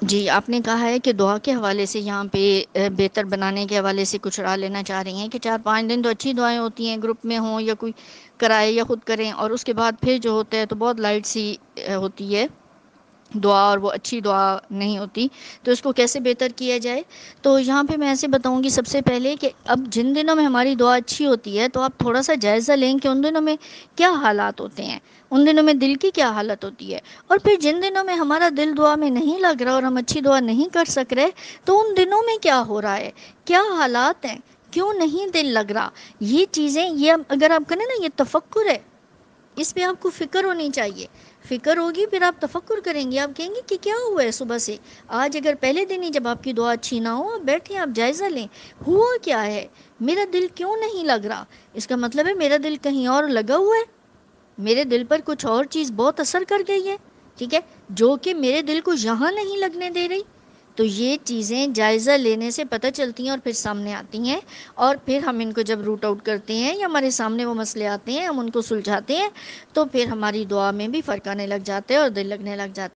جی آپ نے کہا ہے کہ دعا کے حوالے سے یہاں پہ بہتر بنانے کے حوالے سے کچھ رائے لینا چاہ رہی ہیں کہ 4-5 دن تو اچھی دعائیں ہوتی ہیں، گروپ میں ہوں یا کوئی کرائے یا خود کریں، اور اس کے بعد پھر جو ہوتا ہے تو بہت لائٹ سی ہوتی ہے دعا، اور وہ اچھی دعا نہیں ہوتی، تو اس کو کیسے بہتر کیا جائے؟ تو یہاں پہ میں ایسے بتاؤں گی سب سے پہلے کہ اب جن دنوں میں ہماری دعا اچھی ہوتی ہے تو آپ تھوڑا سا جائزہ لیں کہ ان دنوں میں کیا حالات ہوتے ہیں، ان دنوں میں دل کی کیا حالت ہوتی ہے، اور پھر جن دنوں میں ہمارا دل دعا میں نہیں لگ رہا اور ہم اچھی دعا نہیں کر سک رہے تو ان دنوں میں کیا ہو رہا ہے، کیا حالات ہیں، کیوں نہیں دل لگ رہا، یہ چیزیں، یہ اگر آپ کریں نا، یہ تفکر ہے، اس پہ آپ کو فکر ہونی چاہیے، فکر ہوگی پھر آپ تفکر کریں گے، آپ کہیں گے کہ کیا ہوا ہے صبح سے آج، اگر پہلے دن ہی جب آپ کی دعا اچھی نہ ہو، آپ بیٹھیں، آپ جائزہ لیں ہوا کیا ہے، میرا دل کیوں نہیں لگ رہا، اس کا مطلب ہے میرا دل کہیں اور لگا ہوا ہے، میرے دل پر کچھ اور چیز بہت اثر کر گئی ہے، ٹھیک ہے، جو کہ میرے دل کو یہاں نہیں لگنے دے رہی، تو یہ چیزیں جائزہ لینے سے پتہ چلتی ہیں اور پھر سامنے آتی ہیں، اور پھر ہم ان کو جب روٹ آؤٹ کرتے ہیں یا ہمارے سامنے وہ مسئلے آتے ہیں، ہم ان کو سلجھاتے ہیں، تو پھر ہماری دعا میں بھی فرق آنے لگ جاتا ہے اور دل لگنے لگ جاتا ہے۔